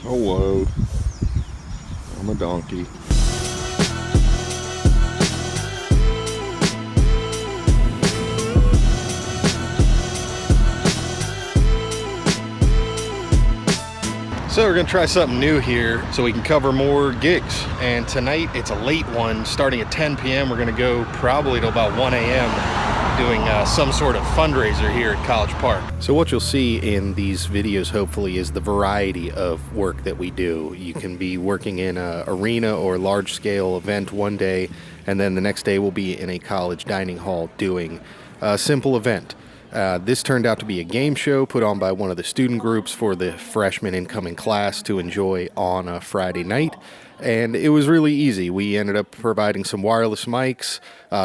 Hello. I'm a donkey. So we're gonna try something new here so we can cover more gigs. And tonight it's a late one, starting at 10 p.m. We're gonna go probably till about 1 a.m. doing some sort of fundraiser here at College Park. So what you'll see in these videos hopefully is the variety of work that we do. You can be working in an arena or large scale event one day, and then the next day we'll be in a college dining hall doing a simple event. This turned out to be a game show put on by one of the student groups for the freshman incoming class to enjoy on a Friday night. And it was really easy. We ended up providing some wireless mics,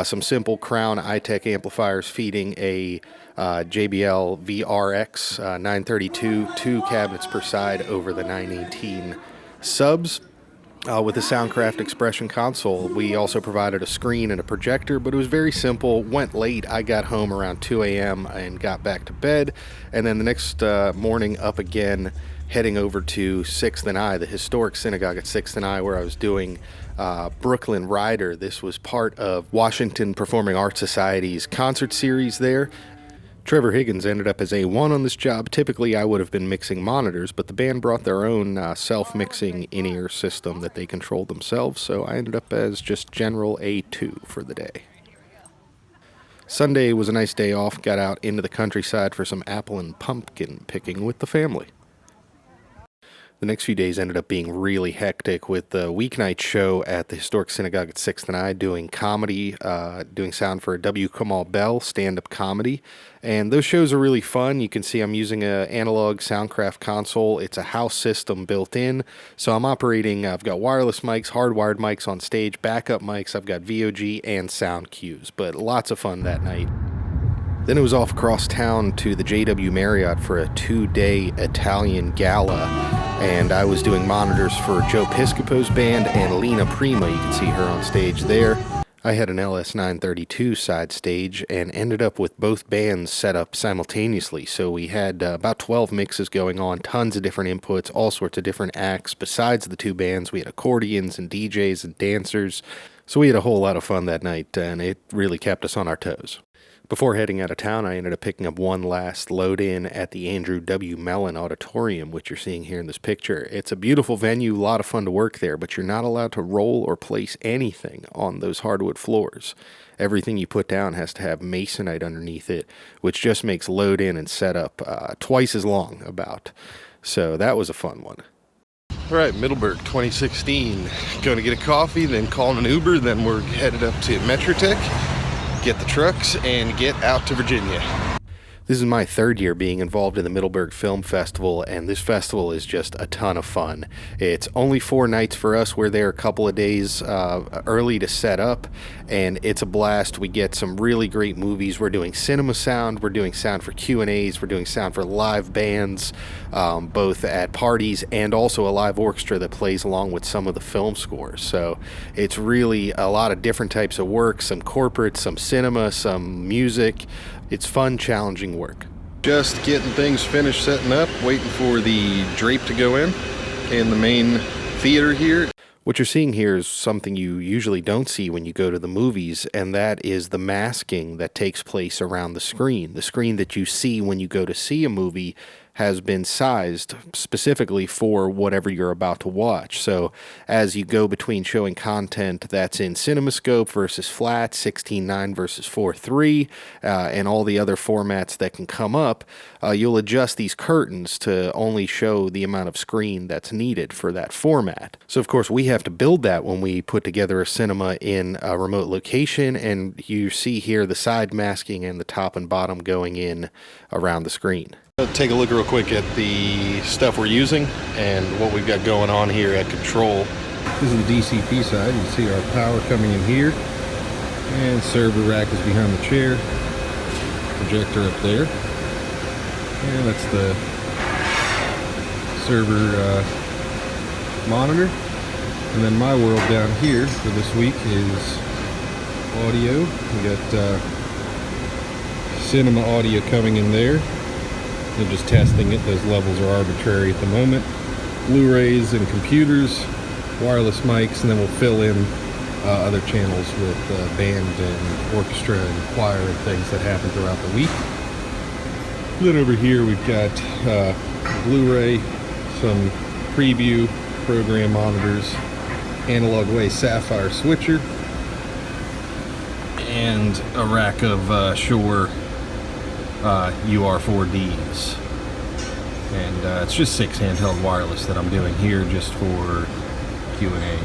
some simple Crown iTech amplifiers feeding a JBL VRX 932, 2 cabinets per side over the 918 subs. With the Soundcraft Expression console. We also provided a screen and a projector, but it was very simple. Went late. I got home around 2 a.m. and got back to bed. And then the next morning up again, heading over to 6th and I, the historic synagogue at 6th and I, where I was doing Brooklyn Rider. This was part of Washington Performing Arts Society's concert series there. Trevor Higgins ended up as A1 on this job. Typically, I would have been mixing monitors, but the band brought their own self-mixing in-ear system that they controlled themselves, so I ended up as just general A2 for the day. Sunday was a nice day off. Got out into the countryside for some apple and pumpkin picking with the family. The next few days ended up being really hectic with the weeknight show at the Historic Synagogue at 6th and I, doing comedy, doing sound for W. Kamal Bell, stand-up comedy. And those shows are really fun. You can see I'm using an analog Soundcraft console. It's a house system built in. So I'm operating, I've got wireless mics, hardwired mics on stage, backup mics. I've got VOG and sound cues, but lots of fun that night. Then it was off across town to the JW Marriott for a 2-day Italian gala, and I was doing monitors for Joe Piscopo's band and Lena Prima. You can see her on stage there. I had an LS932 side stage and ended up with both bands set up simultaneously. So we had about 12 mixes going on, tons of different inputs, all sorts of different acts. Besides the two bands, we had accordions and DJs and dancers. So we had a whole lot of fun that night, and it really kept us on our toes. Before heading out of town, I ended up picking up one last load-in at the Andrew W. Mellon Auditorium, which you're seeing here in this picture. It's a beautiful venue, a lot of fun to work there, but you're not allowed to roll or place anything on those hardwood floors. Everything you put down has to have masonite underneath it, which just makes load-in and setup twice as long about. So that was a fun one. All right, Middleburg 2016. Going to get a coffee, then calling an Uber, then we're headed up to Metrotech. Get the trucks and get out to Virginia. This is my third year being involved in the Middleburg Film Festival, and this festival is just a ton of fun. It's only 4 nights for us. We're there a couple of days early to set up, and it's a blast. We get some really great movies. We're doing cinema sound. We're doing sound for Q&As. We're doing sound for live bands, both at parties and also a live orchestra that plays along with some of the film scores. So it's really a lot of different types of work, some corporate, some cinema, some music. It's fun, challenging work. Just getting things finished setting up, waiting for the drape to go in the main theater here. What you're seeing here is something you usually don't see when you go to the movies, and that is the masking that takes place around the screen. The screen that you see when you go to see a movie has been sized specifically for whatever you're about to watch. So as you go between showing content that's in CinemaScope versus flat, 16:9 versus 4:3, and all the other formats that can come up, you'll adjust these curtains to only show the amount of screen that's needed for that format. So of course we have to build that when we put together a cinema in a remote location, and you see here the side masking and the top and bottom going in around the screen. Take a look real quick at the stuff we're using and what we've got going on here at Control. This is the DCP side. You can see our power coming in here, and server rack is behind the chair, projector up there, and that's the server monitor. And then my world down here for this week is audio. We got cinema audio coming in there. They're just testing it. Those levels are arbitrary at the moment. Blu-rays and computers, wireless mics, and then we'll fill in other channels with band and orchestra and choir and things that happen throughout the week. Then over here we've got Blu-ray, some preview program monitors, analog way Sapphire switcher, and a rack of Shure UR4Ds. And it's just 6 handheld wireless that I'm doing here just for Q&A.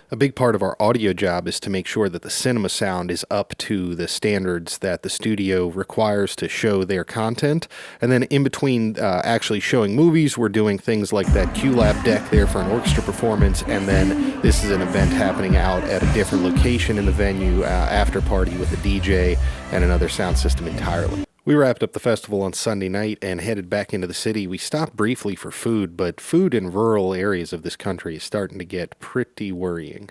A big part of our audio job is to make sure that the cinema sound is up to the standards that the studio requires to show their content. And then in between actually showing movies, we're doing things like that QLab deck there for an orchestra performance. And then this is an event happening out at a different location in the venue, after party with a DJ and another sound system entirely. We wrapped up the festival on Sunday night and headed back into the city. We stopped briefly for food, but food in rural areas of this country is starting to get pretty worrying.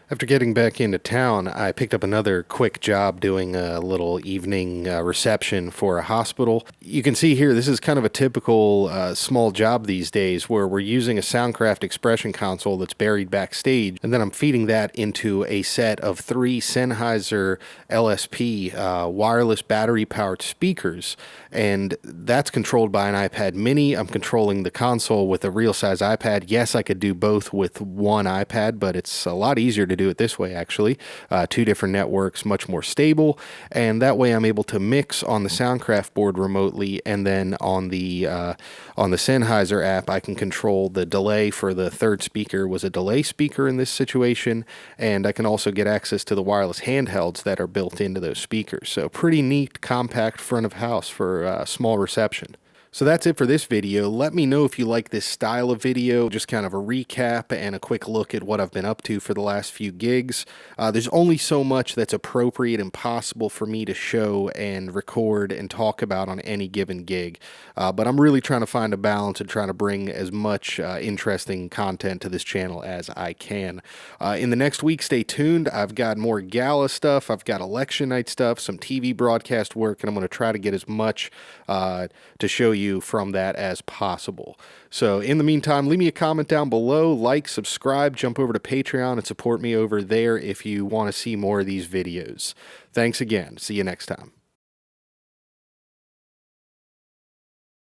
After getting back into town, I picked up another quick job doing a little evening reception for a hospital. You can see here, this is kind of a typical small job these days where we're using a Soundcraft expression console that's buried backstage, and then I'm feeding that into a set of 3 Sennheiser LSP wireless battery-powered speakers, and that's controlled by an iPad mini. I'm controlling the console with a real-size iPad. Yes, I could do both with one iPad, but it's a lot easier to do it this way, actually. 2 different networks, much more stable, and that way I'm able to mix on the Soundcraft board remotely, and then on the Sennheiser app I can control the delay for the third speaker. Was a delay speaker in this situation, and I can also get access to the wireless handhelds that are built into those speakers. So pretty neat, compact front of house for a small reception. So that's it for this video. Let me know if you like this style of video, just kind of a recap and a quick look at what I've been up to for the last few gigs. There's only so much that's appropriate and possible for me to show and record and talk about on any given gig. But I'm really trying to find a balance and trying to bring as much interesting content to this channel as I can. In the next week, stay tuned. I've got more gala stuff. I've got election night stuff, some TV broadcast work, and I'm going to try to get as much to show you from that as possible. So in the meantime, leave me a comment down below, like, subscribe, jump over to Patreon and support me over there if you want to see more of these videos. Thanks again. See you next time.